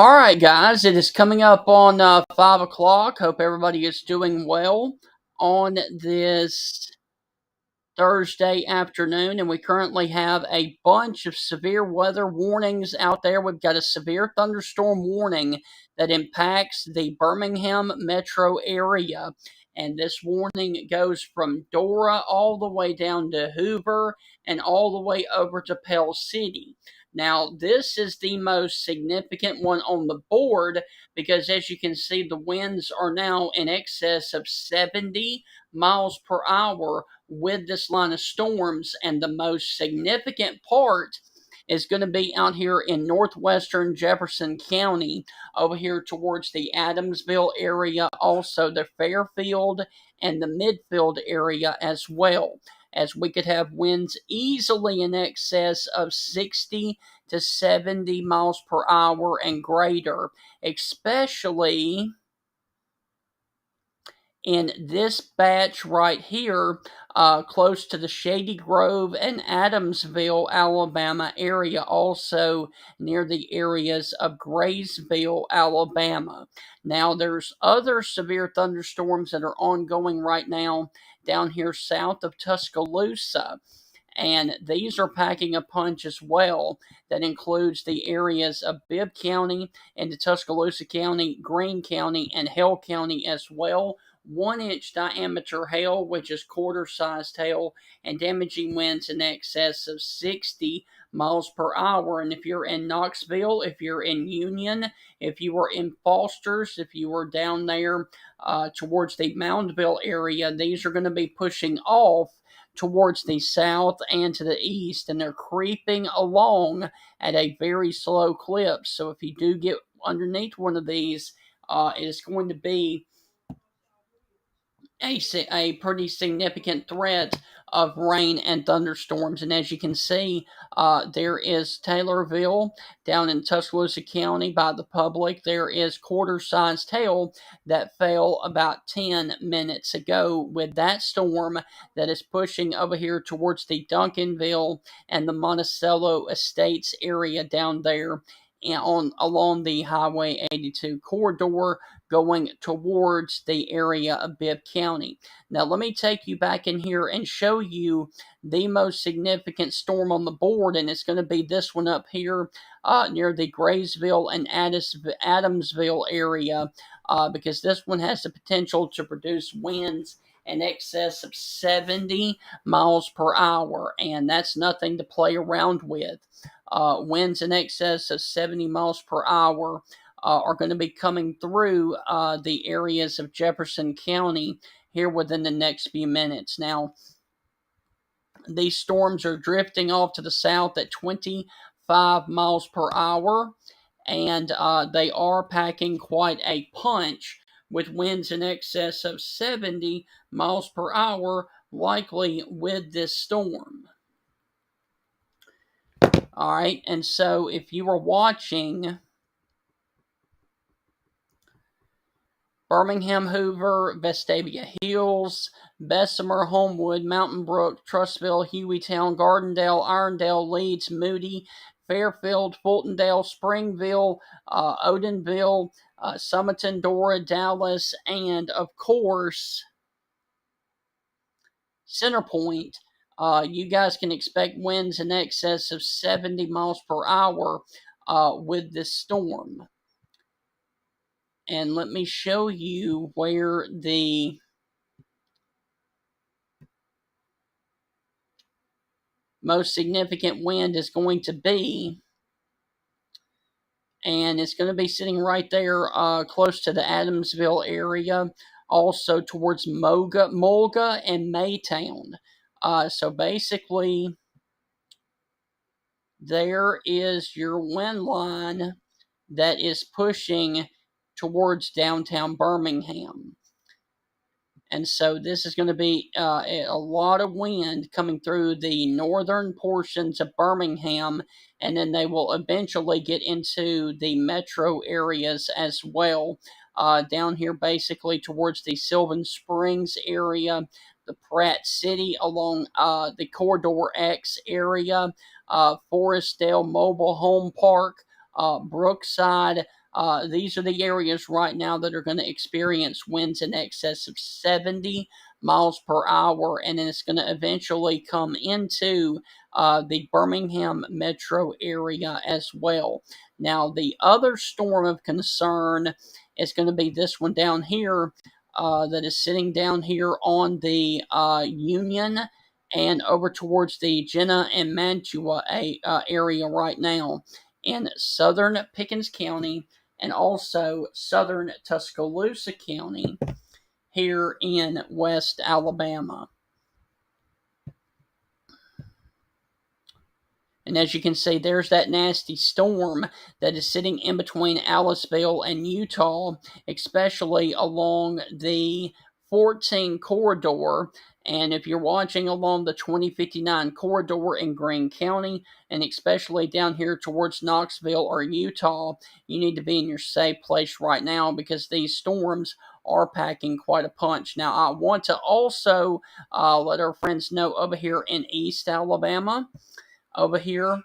All right, guys, it is coming up on 5 o'clock. Hope everybody is doing well on this Thursday afternoon, and we currently have a bunch of severe weather warnings out there. We've got a severe thunderstorm warning that impacts the Birmingham metro area, and this warning goes from Dora all the way down to Hoover and all the way over to Pell City. Now, this is the most significant one on the board because, as you can see, the winds are now in excess of 70 miles per hour with this line of storms, and the most significant part is going to be out here in northwestern Jefferson County, over here towards the Adamsville area, also the Fairfield and the Midfield area as well, as we could have winds easily in excess of 60 to 70 miles per hour and greater, especially in this batch right here, close to the Shady Grove and Adamsville, Alabama area, also near the areas of Graysville, Alabama. Now, there's other severe thunderstorms that are ongoing right now down here south of Tuscaloosa. And these are packing a punch as well. That includes the areas of Bibb County and the Tuscaloosa County, Greene County, and Hale County as well. 1 inch diameter hail, which is quarter sized hail, and damaging winds in excess of 60 miles per hour. And if you're in Knoxville, if you're in Union, if you were in Foster's, if you were down there towards the Moundville area, these are going to be pushing off towards the south and to the east, and they're creeping along at a very slow clip. So if you do get underneath one of these, it's going to be a pretty significant threat of rain and thunderstorms. And as you can see, there is Taylorville down in Tuscaloosa County by the public. There is quarter-sized hail that fell about 10 minutes ago with that storm that is pushing over here towards the Duncanville and the Monticello Estates area down there along the Highway 82 corridor going towards the area of Bibb County. Now, let me take you back in here and show you the most significant storm on the board, and it's going to be this one up here near the Graysville and Adamsville area, because this one has the potential to produce winds in excess of 70 miles per hour, and that's nothing to play around with. Winds in excess of 70 miles per hour are going to be coming through the areas of Jefferson County here within the next few minutes. Now, these storms are drifting off to the south at 25 miles per hour, and they are packing quite a punch with winds in excess of 70 miles per hour, likely with this storm. All right, and so if you were watching Birmingham, Hoover, Vestavia Hills, Bessemer, Homewood, Mountain Brook, Trussville, Hueytown, Gardendale, Irondale, Leeds, Moody, Fairfield, Fultondale, Springville, Odenville, Summerton, Dora, Dallas, and of course Centerpoint, you guys can expect winds in excess of 70 miles per hour with this storm. And let me show you where the most significant wind is going to be. And it's going to be sitting right there close to the Adamsville area, also towards Mulga and Maytown. So basically, there is your wind line that is pushing towards downtown Birmingham. And so this is going to be a lot of wind coming through the northern portions of Birmingham, and then they will eventually get into the metro areas as well. Down here, basically towards the Sylvan Springs area, the Pratt City along the Corridor X area, Forestdale Mobile Home Park, Brookside, These are the areas right now that are going to experience winds in excess of 70 miles per hour, and then it's going to eventually come into the Birmingham metro area as well. Now, the other storm of concern is going to be this one down here that is sitting down here on the Union and over towards the Jena and Mantua area right now in southern Pickens County and also southern Tuscaloosa County here in West Alabama. And as you can see, there's that nasty storm that is sitting in between Aliceville and Utah, especially along the 14 corridor. And if you're watching along the 2059 corridor in Greene County, and especially down here towards Knoxville or Utah, you need to be in your safe place right now because these storms are packing quite a punch. Now, I want to also let our friends know over here in East Alabama, over here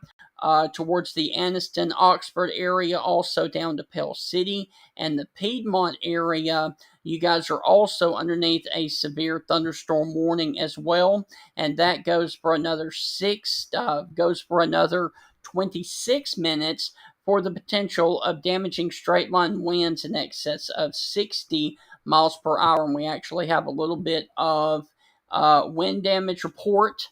towards the Anniston, Oxford area, also down to Pell City and the Piedmont area. You guys are also underneath a severe thunderstorm warning as well, and that goes for another 26 minutes for the potential of damaging straight line winds in excess of 60 miles per hour. And we actually have a little bit of wind damage report.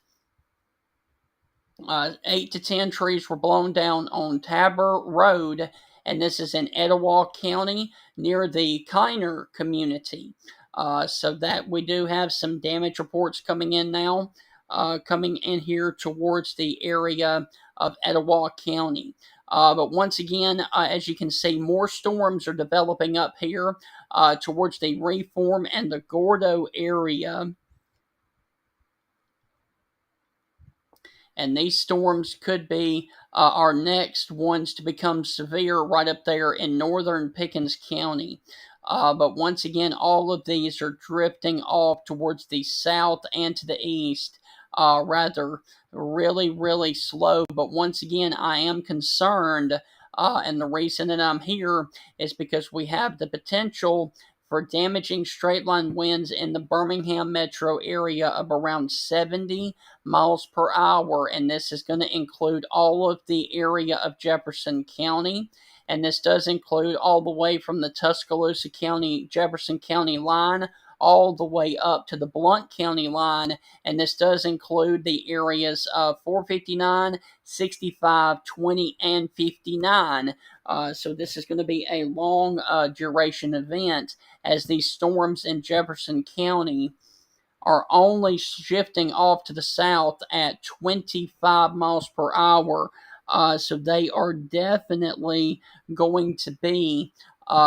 8 to 10 trees were blown down on Tabor Road, and this is in Etowah County near the Kiner community. So that we do have some damage reports coming in now, coming in here towards the area of Etowah County. But once again, as you can see, more storms are developing up here towards the Reform and the Gordo area. And these storms could be our next ones to become severe right up there in northern Pickens County. But once again, all of these are drifting off towards the south and to the east, rather really, really slow. But once again, I am concerned, and the reason that I'm here is because we have the potential for damaging straight line winds in the Birmingham metro area of around 70 miles per hour, and this is going to include all of the area of Jefferson County, and this does include all the way from the Tuscaloosa County, Jefferson County line all the way up to the Blount County line, and this does include the areas of 459, 65, 20, and 59. So this is going to be a long duration event as these storms in Jefferson County are only shifting off to the south at 25 miles per hour. So they are definitely going to be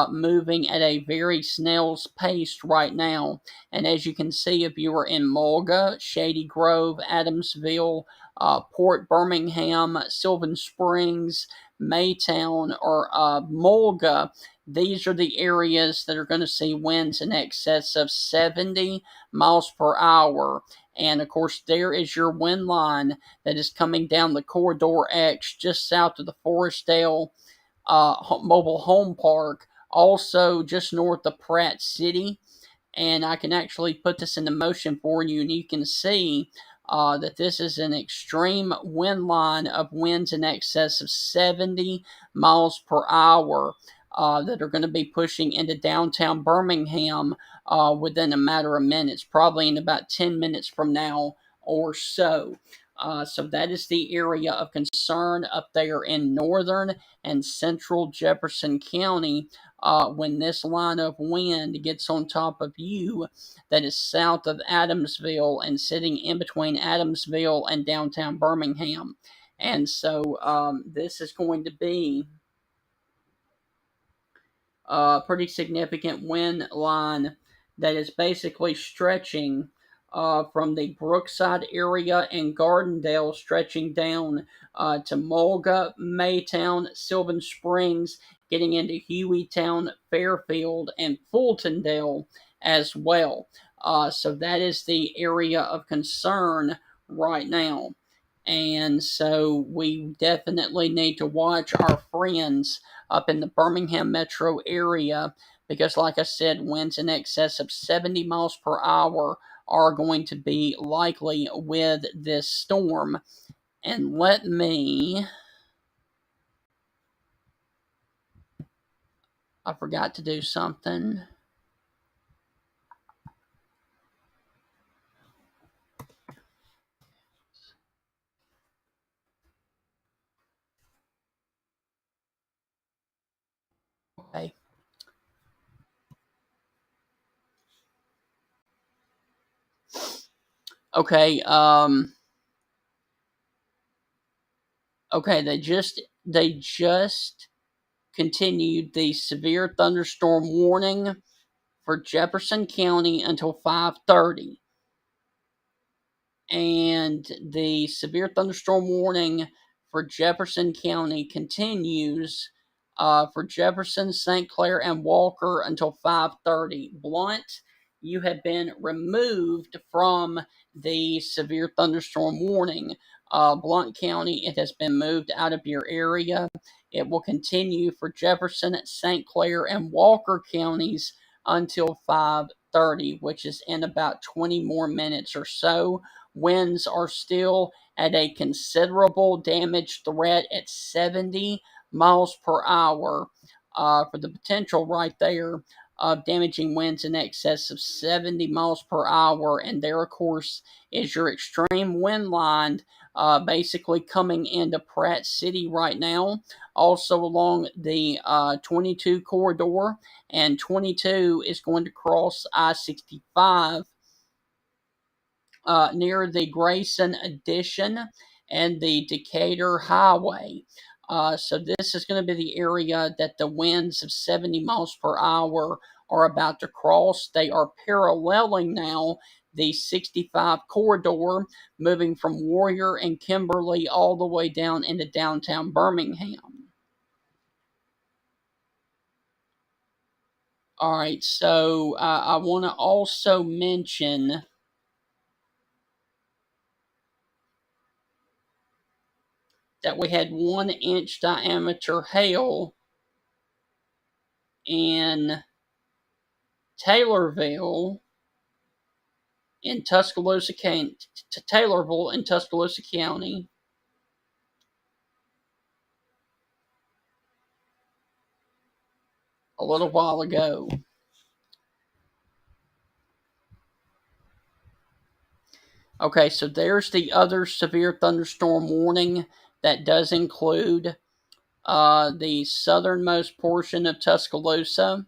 moving at a very snail's pace right now. And as you can see, if you are in Mulga, Shady Grove, Adamsville, Port Birmingham, Sylvan Springs, Maytown, or Mulga, these are the areas that are going to see winds in excess of 70 miles per hour. And of course, there is your wind line that is coming down the Corridor X just south of the Forestdale Mobile Home Park, also just north of Pratt City. And I can actually put this into motion for you, and you can see that this is an extreme wind line of winds in excess of 70 miles per hour that are going to be pushing into downtown Birmingham within a matter of minutes, probably in about 10 minutes from now or so. So that is the area of concern up there in northern and central Jefferson County when this line of wind gets on top of you that is south of Adamsville and sitting in between Adamsville and downtown Birmingham. And so this is going to be a pretty significant wind line that is basically stretching from the Brookside area and Gardendale, stretching down to Mulga, Maytown, Sylvan Springs, getting into Hueytown, Fairfield, and Fultondale as well. So that is the area of concern right now. And so we definitely need to watch our friends up in the Birmingham metro area because, like I said, winds in excess of 70 miles per hour are going to be likely with this storm. And I forgot to do something. Okay. Okay. Okay. They just continued the severe thunderstorm warning for Jefferson County until 5:30. And the severe thunderstorm warning for Jefferson County continues for Jefferson, St. Clair, and Walker until 5:30. Blunt, you have been removed from the severe thunderstorm warning. Blunt County, it has been moved out of your area. It will continue for Jefferson, St. Clair, and Walker counties until 5:30, which is in about 20 more minutes or so. Winds are still at a considerable damage threat at 70 miles per hour for the potential right there of damaging winds in excess of 70 miles per hour. And there, of course, is your extreme wind line basically coming into Pratt City right now. Also along the 22 corridor, and 22 is going to cross I-65 near the Grayson Addition and the Decatur Highway. So this is going to be the area that the winds of 70 miles per hour are about to cross. They are paralleling now the 65 corridor, moving from Warrior and Kimberly all the way down into downtown Birmingham. All right, so I want to also mention that we had 1 inch diameter hail in Taylorville in Tuscaloosa County, Taylorville in Tuscaloosa County a little while ago. Okay, so there's the other severe thunderstorm warning that does include the southernmost portion of Tuscaloosa.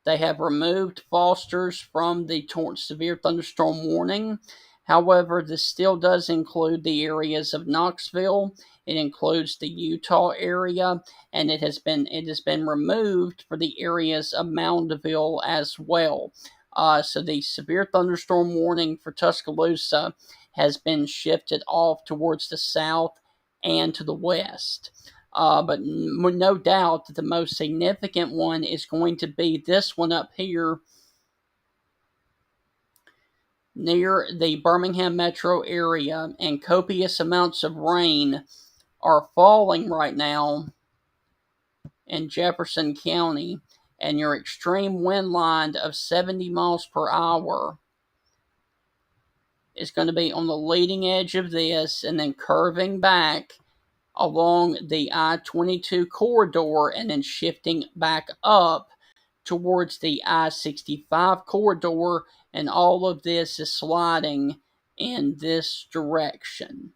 They have removed Foster's from the severe thunderstorm warning. However, this still does include the areas of Knoxville. It includes the Utah area, and it has been removed for the areas of Moundville as well. So the severe thunderstorm warning for Tuscaloosa has been shifted off towards the south and to the west. But no doubt that the most significant one is going to be this one up here near the Birmingham metro area, and copious amounts of rain are falling right now in Jefferson County, and your extreme wind line of 70 miles per hour is going to be on the leading edge of this and then curving back along the I-22 corridor and then shifting back up towards the I-65 corridor, and all of this is sliding in this direction.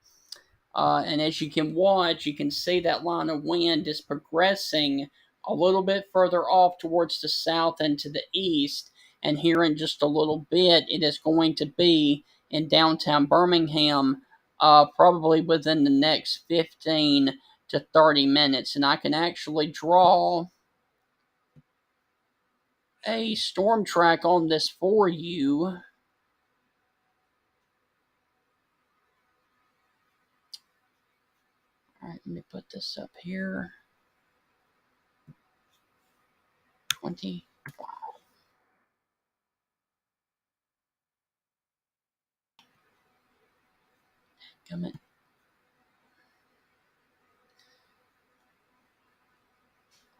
And as you can watch, you can see that line of wind is progressing a little bit further off towards the south and to the east. And here in just a little bit, it is going to be in downtown Birmingham, probably within the next 15 to 30 minutes. And I can actually draw a storm track on this for you. All right, let me put this up here. 20. Come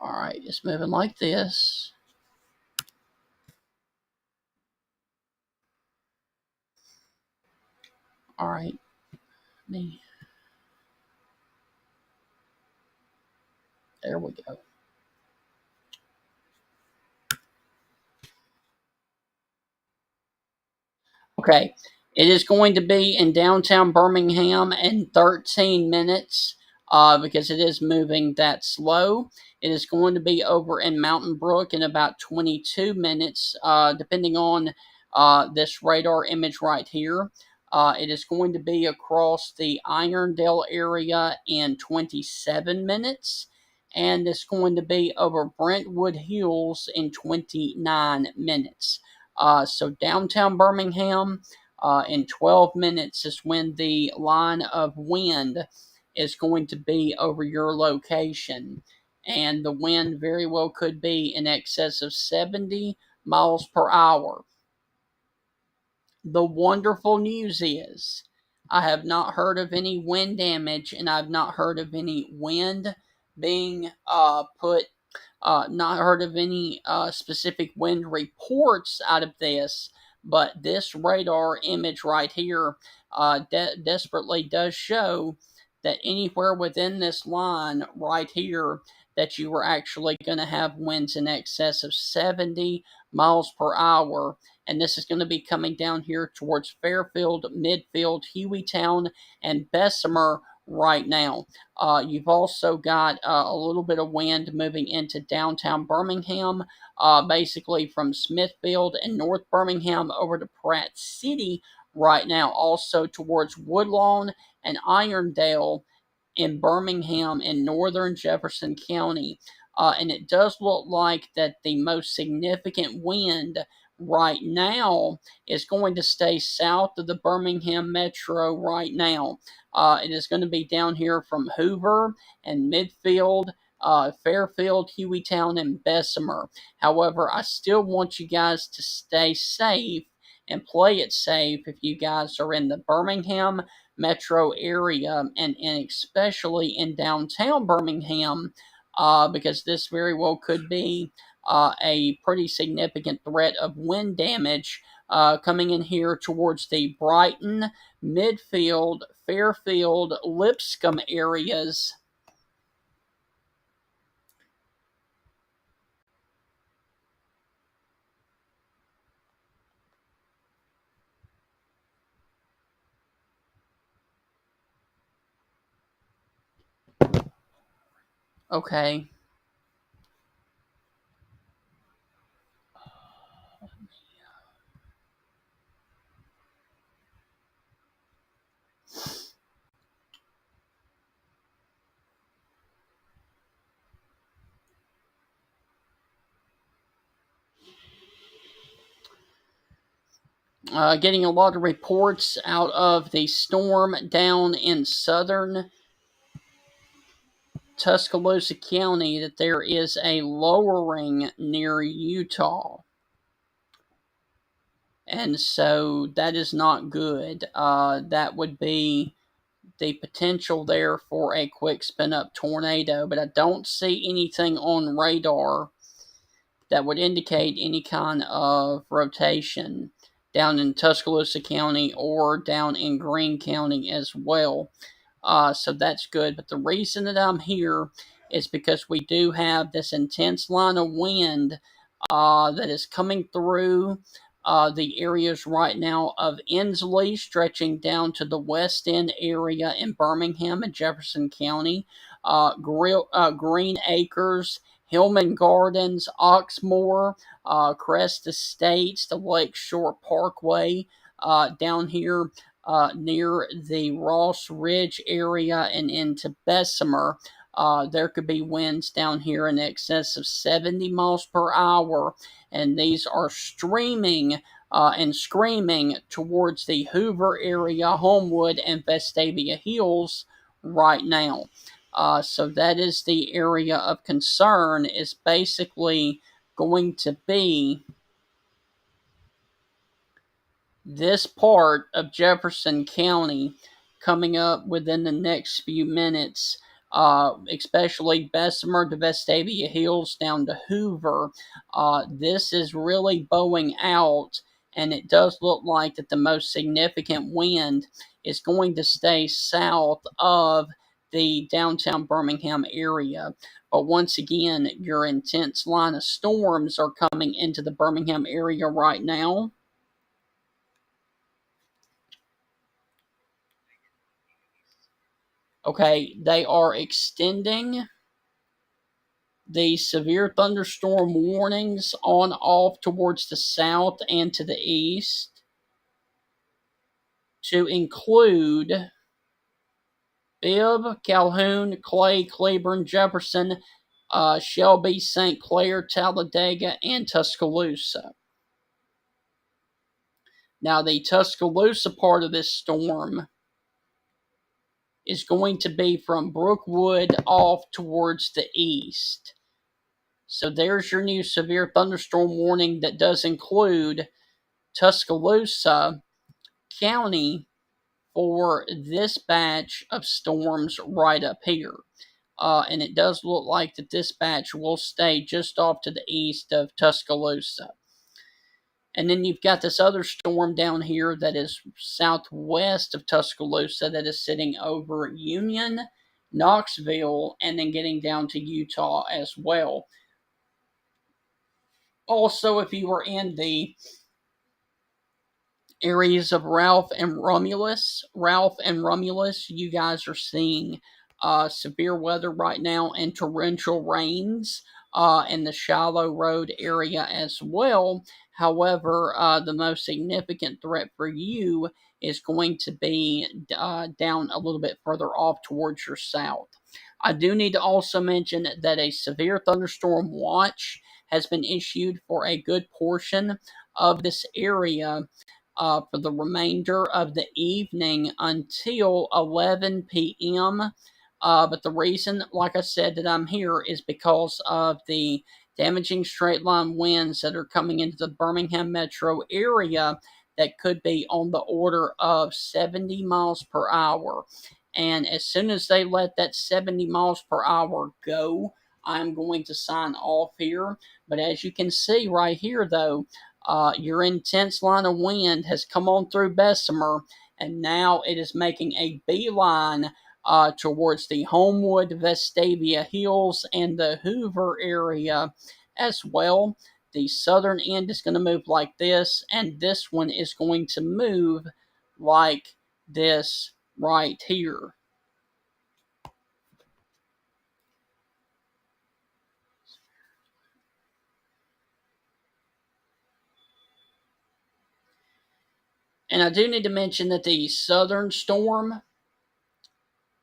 All right, it's moving like this. All right, there we go. Okay, it is going to be in downtown Birmingham in 13 minutes because it is moving that slow. It is going to be over in Mountain Brook in about 22 minutes, depending on this radar image right here. It is going to be across the Irondale area in 27 minutes, and it's going to be over Brentwood Hills in 29 minutes. So downtown Birmingham, in 12 minutes is when the line of wind is going to be over your location. And the wind very well could be in excess of 70 miles per hour. The wonderful news is I have not heard of any wind damage, and I've not heard of any wind being not heard of any specific wind reports out of this, but this radar image right here desperately does show that anywhere within this line right here that you are actually going to have winds in excess of 70 miles per hour. And this is going to be coming down here towards Fairfield, Midfield, Hueytown, and Bessemer right now. You've also got a little bit of wind moving into downtown Birmingham, basically from Smithfield and North Birmingham over to Pratt City right now, also towards Woodlawn and Irondale in Birmingham in northern Jefferson County. And it does look like that the most significant wind right now is going to stay south of the Birmingham metro right now. It is going to be down here from Hoover and Midfield, Fairfield, Hueytown, and Bessemer. However, I still want you guys to stay safe and play it safe if you guys are in the Birmingham metro area and especially in downtown Birmingham, because this very well could be a pretty significant threat of wind damage coming in here towards the Brighton, Midfield, Fairfield, Lipscomb areas. Okay. Getting a lot of reports out of the storm down in southern Tuscaloosa County that there is a lowering near Utah. And so that is not good. That would be the potential there for a quick spin up tornado, but I don't see anything on radar that would indicate any kind of rotation down in Tuscaloosa County or down in Greene County as well. So that's good. But the reason that I'm here is because we do have this intense line of wind that is coming through the areas right now of Inslee, stretching down to the West End area in Birmingham and Jefferson County, Green Acres, Hillman Gardens, Oxmoor, Crest Estates, the Lakeshore Parkway, down here near the Ross Ridge area and into Bessemer. There could be winds down here in excess of 70 miles per hour, and these are streaming and screaming towards the Hoover area, Homewood, and Vestavia Hills right now. So that is the area of concern, is basically going to be this part of Jefferson County coming up within the next few minutes. especially Bessemer to Vestavia Hills down to Hoover. This is really bowing out, and it does look like that the most significant wind is going to stay south of the downtown Birmingham area. But once again, your intense line of storms are coming into the Birmingham area right now. Okay, they are extending the severe thunderstorm warnings on off towards the south and to the east to include Bibb, Calhoun, Clay, Cleburne, Jefferson, Shelby, St. Clair, Talladega, and Tuscaloosa. Now, the Tuscaloosa part of this storm is going to be from Brookwood off towards the east. So there's your new severe thunderstorm warning that does include Tuscaloosa County for this batch of storms right up here. And it does look like that this batch will stay just off to the east of Tuscaloosa. And then you've got this other storm down here that is southwest of Tuscaloosa that is sitting over Union, Knoxville, and then getting down to Utah as well. Also, if you were in the areas of Ralph and Romulus, you guys are seeing severe weather right now and torrential rains in the Shallow Road area as well. However, the most significant threat for you is going to be down a little bit further off towards your south. I do need to also mention that a severe thunderstorm watch has been issued for a good portion of this area for the remainder of the evening until 11 p.m. But the reason, like I said, that I'm here is because of the damaging straight line winds that are coming into the Birmingham metro area that could be on the order of 70 miles per hour. And as soon as they let that 70 miles per hour go, I'm going to sign off here. But as you can see right here, though, your intense line of wind has come on through Bessemer, and now it is making a beeline towards the Homewood, Vestavia Hills, and the Hoover area as well. The southern end is going to move like this, and this one is going to move like this right here. And I do need to mention that the southern storm,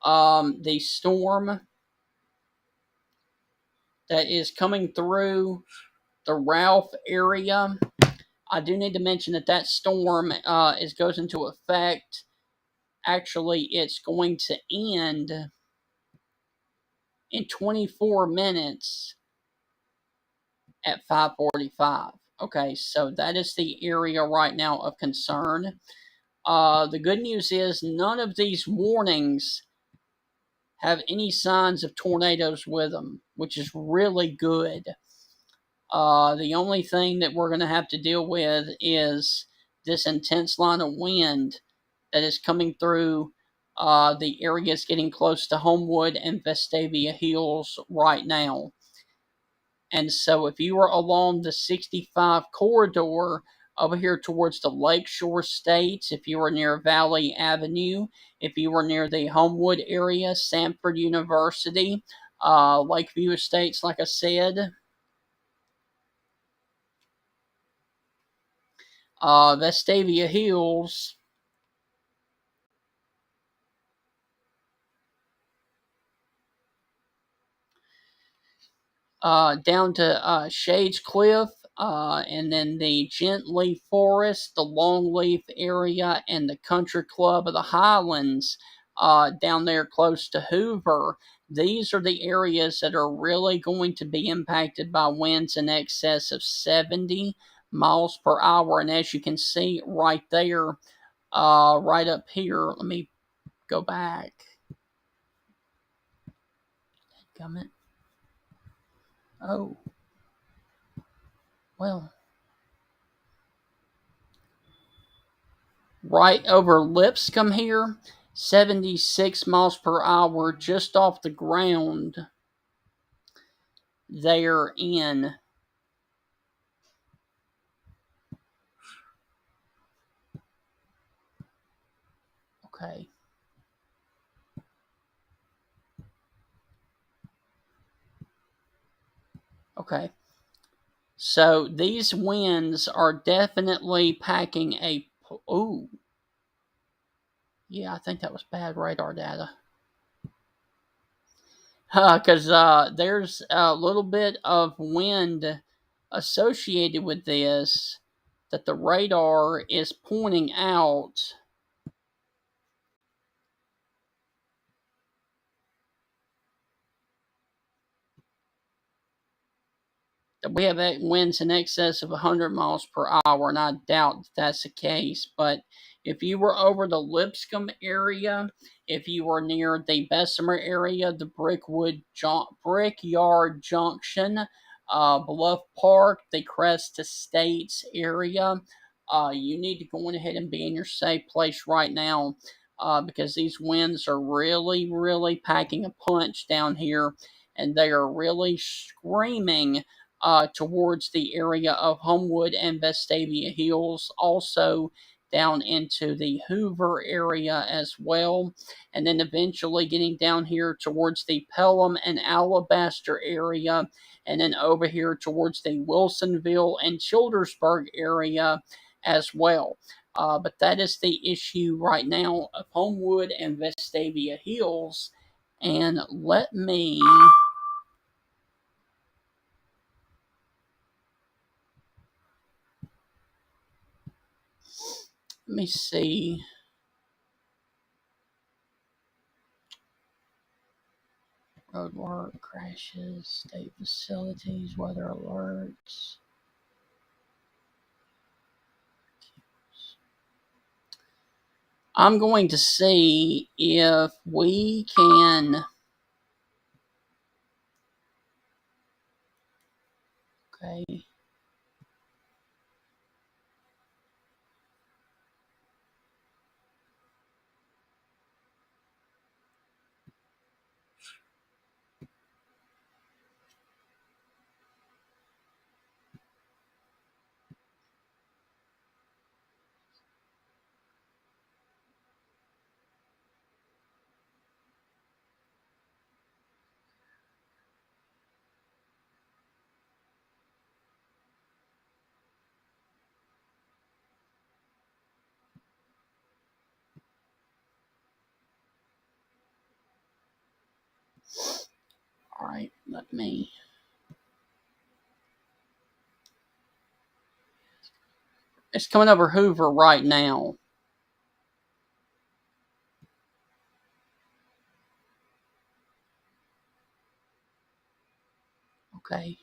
the storm that is coming through the Ralph area, I do need to mention that that storm goes into effect. Actually, it's going to end in 24 minutes at 5:45. Okay, so that is the area right now of concern. The good news is none of these warnings have any signs of tornadoes with them, which is really good. The only thing that we're going to have to deal with is this intense line of wind that is coming through the areas getting close to Homewood and Vestavia Hills right now. And so if you are along the 65 corridor over here towards the Lakeshore States, if you are near Valley Avenue, if you are near the Homewood area, Samford University, Lakeview Estates, like I said, Vestavia Hills, down to Shades Cliff, and then the Gentleaf Forest, the Longleaf area, and the Country Club of the Highlands down there close to Hoover. These are the areas that are really going to be impacted by winds in excess of 70 miles per hour. And as you can see right there, right up here, let me go back. Dadgummit. Oh. Well. Right over Lipscomb here. 76 miles per hour just off the ground there in okay. Okay. So these winds are definitely packing a ooh. Yeah, I think that was bad radar data. Because there's a little bit of wind associated with this that the radar is pointing out. We have winds in excess of 100 miles per hour, and I doubt that's the case. But if you were over the Lipscomb area, if you were near the Bessemer area, the Brickyard Junction, Bluff Park, the Crest Estates area, you need to go on ahead and be in your safe place right now because these winds are really, really packing a punch down here, and they are really screaming towards the area of Homewood and Vestavia Hills, also down into the Hoover area as well, and then eventually getting down here towards the Pelham and Alabaster area, and then over here towards the Wilsonville and Childersburg area as well. But that is the issue right now of Homewood and Vestavia Hills. And let me see. Road work, crashes, state facilities, weather alerts. I'm going to see if we can. Okay. All right. Let me. It's coming over Hoover right now. Okay.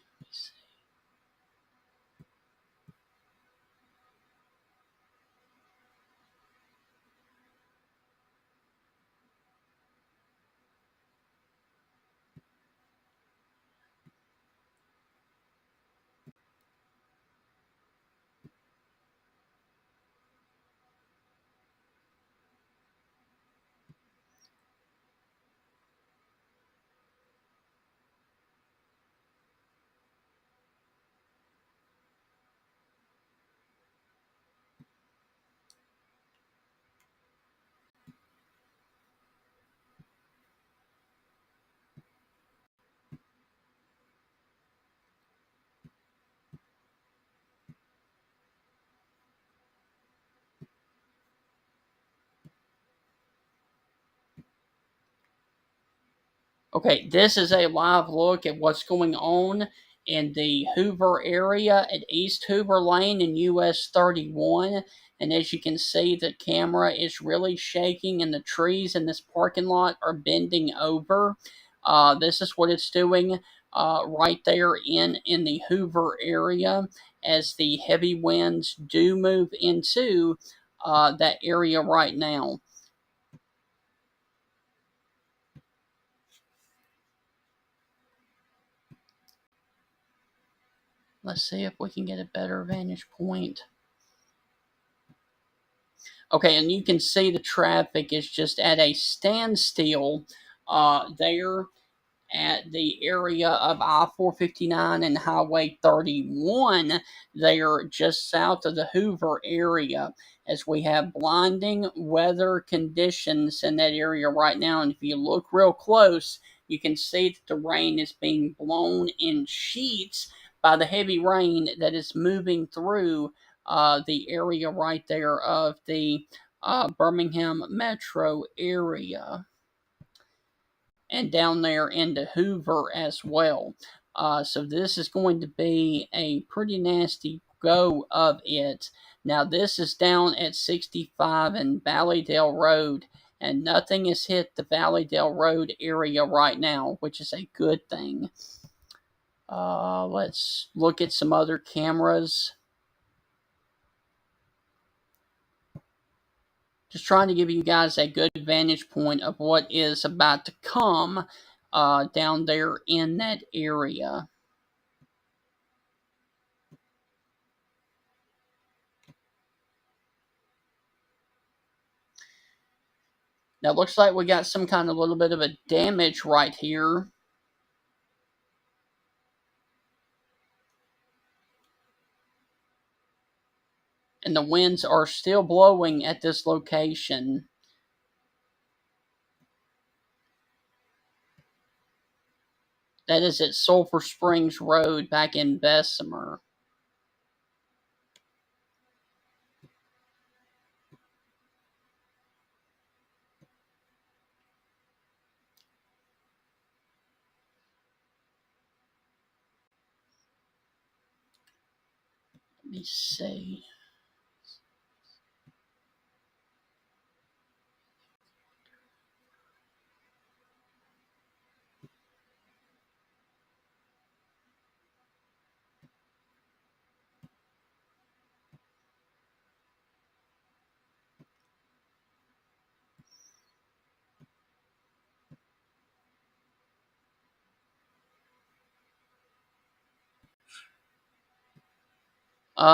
Okay, this is a live look at what's going on in the Hoover area at East Hoover Lane in US 31. And as you can see, the camera is really shaking, and the trees in this parking lot are bending over. This is what it's doing right there in the Hoover area as the heavy winds do move into that area right now. Let's see if we can get a better vantage point. Okay, and you can see the traffic is just at a standstill there at the area of I-459 and Highway 31 there just south of the Hoover area, as we have blinding weather conditions in that area right now. And if you look real close, you can see that the rain is being blown in sheets by the heavy rain that is moving through the area right there of the Birmingham metro area, and down there into Hoover as well. So this is going to be a pretty nasty go of it. Now this is down at 65 and Valleydale Road, and nothing has hit the Valleydale Road area right now, which is a good thing. Let's look at some other cameras. Just trying to give you guys a good vantage point of what is about to come down there in that area. Now, it looks like we got some kind of little bit of a damage right here. And the winds are still blowing at this location. That is at Sulphur Springs Road back in Bessemer. Let me see.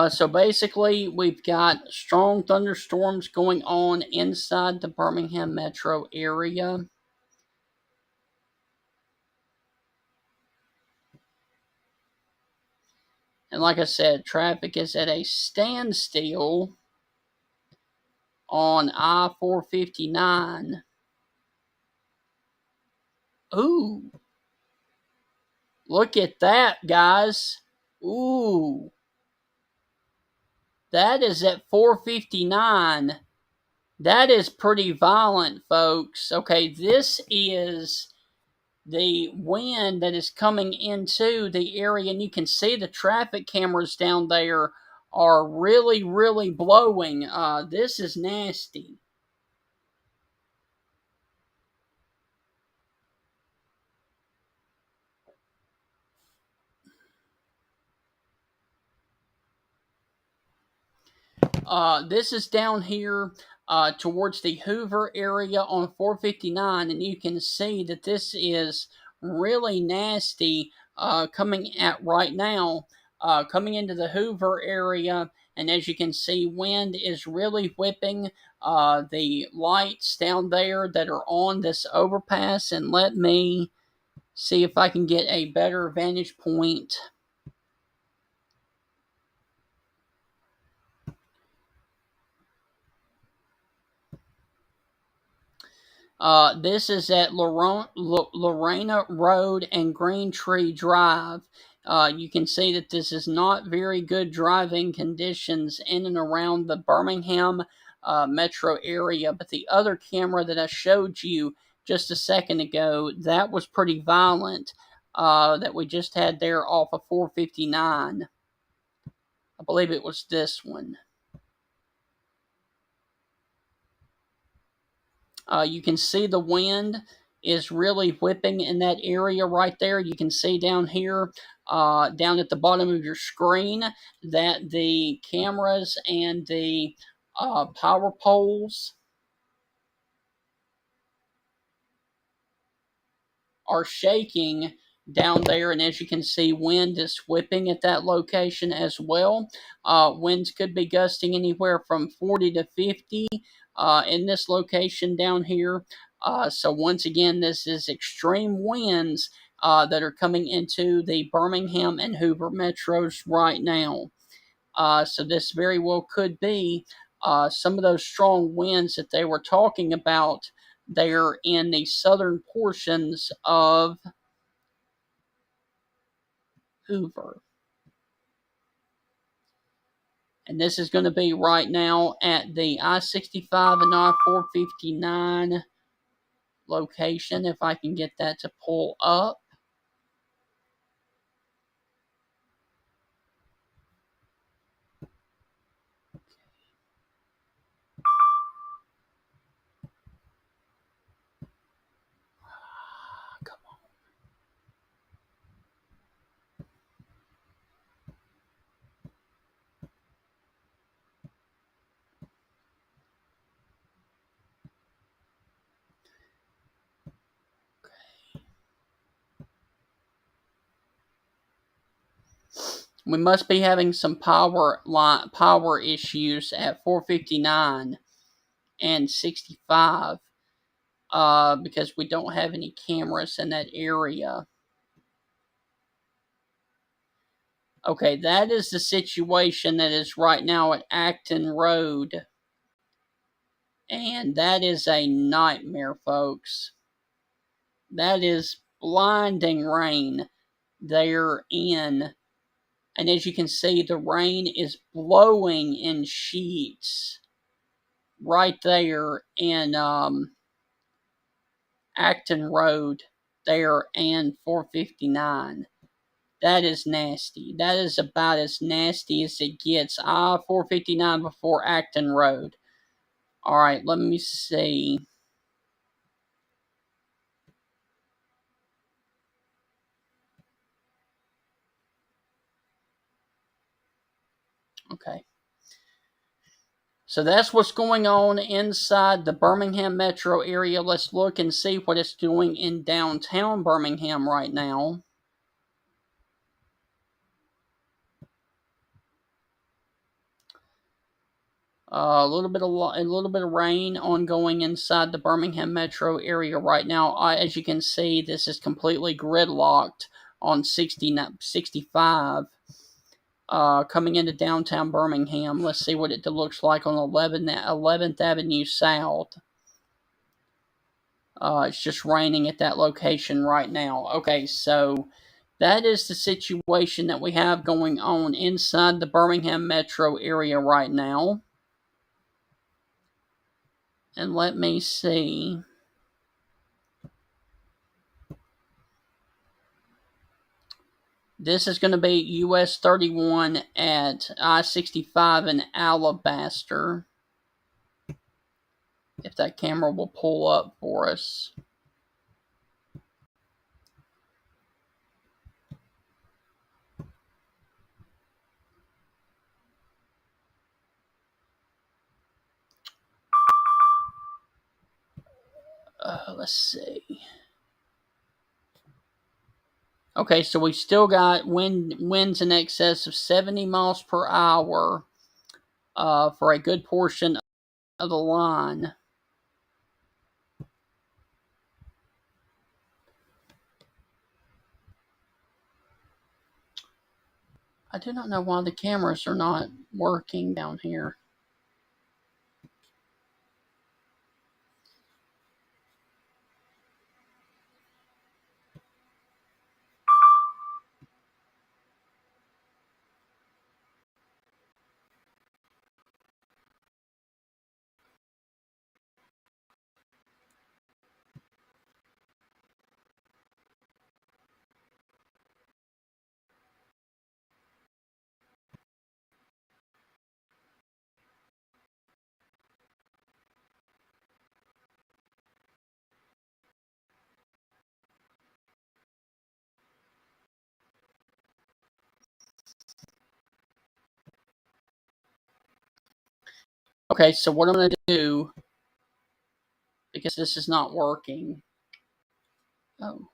So basically, we've got strong thunderstorms going on inside the Birmingham metro area. And like I said, traffic is at a standstill on I-459. Ooh, look at that, guys. Ooh, that is at 459. That is pretty violent, folks. Okay, this is the wind that is coming into the area, and you can see the traffic cameras down there are really, really blowing. This is nasty. This is down here towards the Hoover area on 459, and you can see that this is really nasty coming at right now, coming into the Hoover area. And as you can see, wind is really whipping the lights down there that are on this overpass. And let me see if I can get a better vantage point. This is at Lorena Road and Green Tree Drive. You can see that this is not very good driving conditions in and around the Birmingham metro area. But the other camera that I showed you just a second ago, that was pretty violent, that we just had there off of 459. I believe it was this one. You can see the wind is really whipping in that area right there. You can see down here, down at the bottom of your screen, that the cameras and the power poles are shaking down there, and as you can see, wind is whipping at that location as well. Winds could be gusting anywhere from 40 to 50 in this location down here. So once again, this is extreme winds that are coming into the Birmingham and Hoover metros right now. So this very well could be some of those strong winds that they were talking about there in the southern portions of Hoover. And this is going to be right now at the I-65 and I-459 location, if I can get that to pull up. Come on. We must be having some power issues at 459 and 65 because we don't have any cameras in that area. Okay, that is the situation that is right now at Acton Road. And that is a nightmare, folks. That is blinding rain there in. And as you can see, the rain is blowing in sheets right there in Acton Road there and 459. That is nasty. That is about as nasty as it gets. 459 before Acton Road. Alright, let me see. Okay. So that's what's going on inside the Birmingham metro area. Let's look and see what it's doing in downtown Birmingham right now. A little bit of rain ongoing inside the Birmingham metro area right now. As you can see, this is completely gridlocked on 65. Coming into downtown Birmingham. Let's see what it looks like on 11th Avenue South. It's just raining at that location right now. Okay, so that is the situation that we have going on inside the Birmingham metro area right now. And let me see. This is going to be US 31 at I-65 in Alabaster. If that camera will pull up for us. Let's see. Okay, so we still got winds in excess of 70 miles per hour for a good portion of the line. I do not know why the cameras are not working down here. Okay, so what I'm going to do, because this is not working. Oh.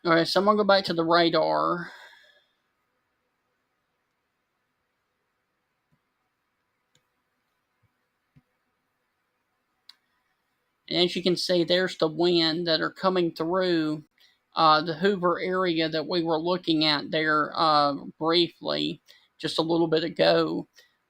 All right, so I'm going to go back to the radar. And as you can see, there's the wind that are coming through the Hoover area that we were looking at there briefly just a little bit ago.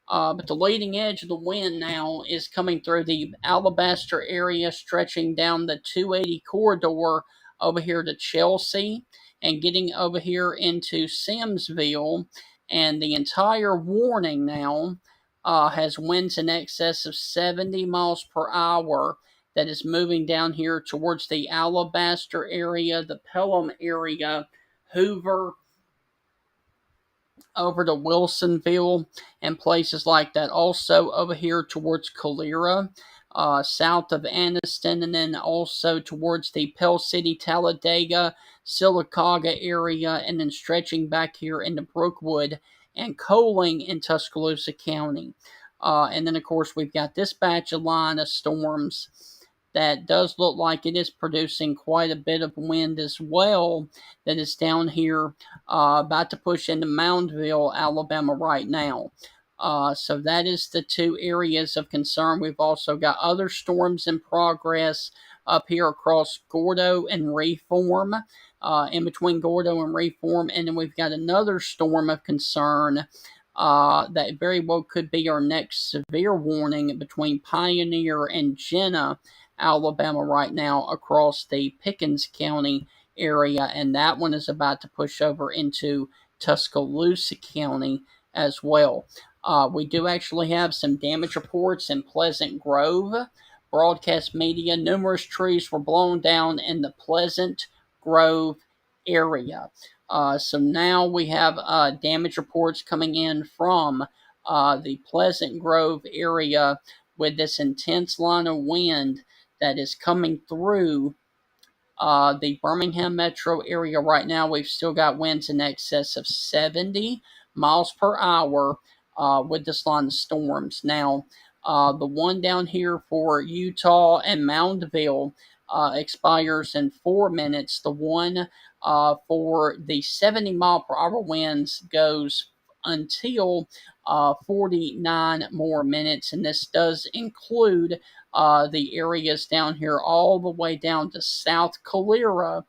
But the leading edge of the wind now is coming through the Alabaster area, stretching down the 280 corridor over here to Chelsea and getting over here into Simsville. And the entire warning now has winds in excess of 70 miles per hour that is moving down here towards the Alabaster area, the Pelham area, Hoover, over to Wilsonville and places like that. Also over here towards Calera, south of Anniston, and then also towards the Pell City, Talladega, Sylacauga area, and then stretching back here into Brookwood and Coaling in Tuscaloosa County. And then, of course, we've got this batch of line of storms that does look like it is producing quite a bit of wind as well, that is down here about to push into Moundville, Alabama right now. So that is the two areas of concern. We've also got other storms in progress up here across Gordo and Reform, in between Gordo and Reform, and then we've got another storm of concern that very well could be our next severe warning between Pioneer and Jenna, Alabama right now across the Pickens County area, and that one is about to push over into Tuscaloosa County as well. We do actually have some damage reports in Pleasant Grove. Broadcast media, numerous trees were blown down in the Pleasant Grove area. So now we have damage reports coming in from the Pleasant Grove area with this intense line of wind that is coming through the Birmingham metro area right now. We've still got winds in excess of 70 miles per hour with this line of storms. Now, the one down here for Utah and Moundville expires in 4 minutes. The one for the 70 mile per hour winds goes until 49 more minutes, and this does include the areas down here all the way down to South Calera,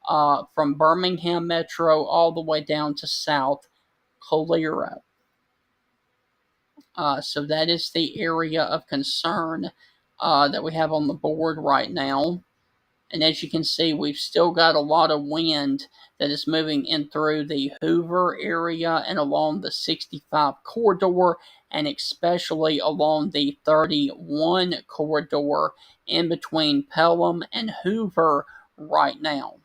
from Birmingham Metro all the way down to South Calera. So that is the area of concern that we have on the board right now. And as you can see, we've still got a lot of wind that is moving in through the Hoover area and along the 65 corridor, and especially along the 31 corridor in between Pelham and Hoover right now.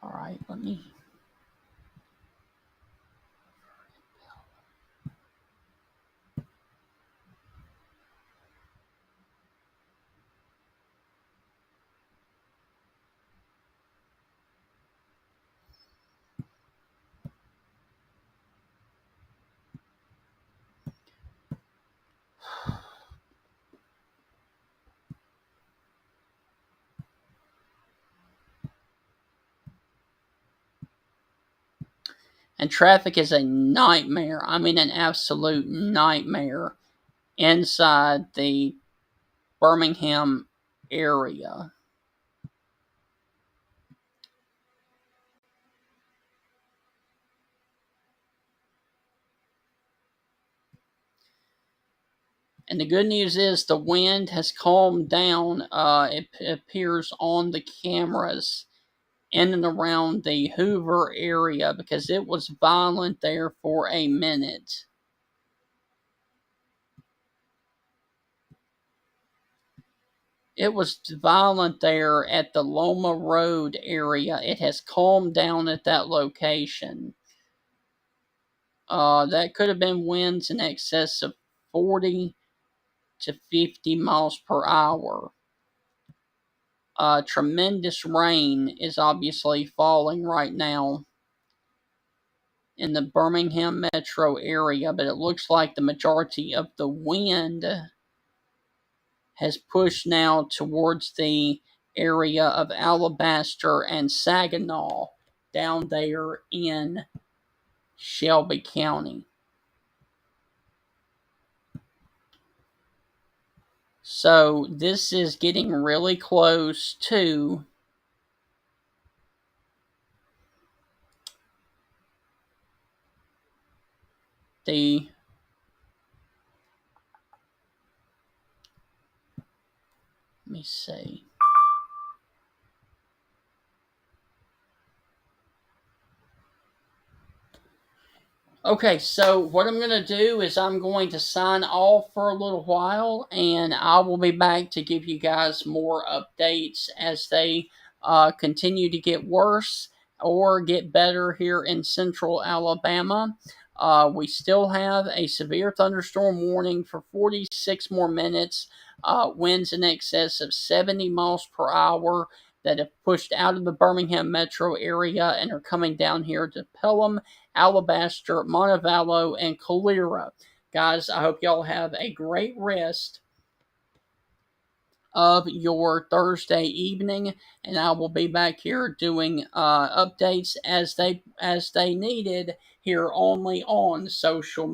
All right, let me... And traffic is a nightmare. I mean, an absolute nightmare inside the Birmingham area. And the good news is the wind has calmed down. It appears on the cameras in and around the Hoover area because it was violent there for a minute. It was violent there at the Loma Road area. It has calmed down at that location. That could have been winds in excess of 40 to 50 miles per hour. Tremendous rain is obviously falling right now in the Birmingham metro area, but it looks like the majority of the wind has pushed now towards the area of Alabaster and Saginaw down there in Shelby County. So this is getting really close to the let me see. Okay, so what I'm going to do is I'm going to sign off for a little while, and I will be back to give you guys more updates as they continue to get worse or get better here in central Alabama. We still have a severe thunderstorm warning for 46 more minutes, winds in excess of 70 miles per hour that have pushed out of the Birmingham metro area and are coming down here to Pelham, Alabaster, Montevallo, and Calera. Guys, I hope y'all have a great rest of your Thursday evening, and I will be back here doing updates as they needed here only on social media.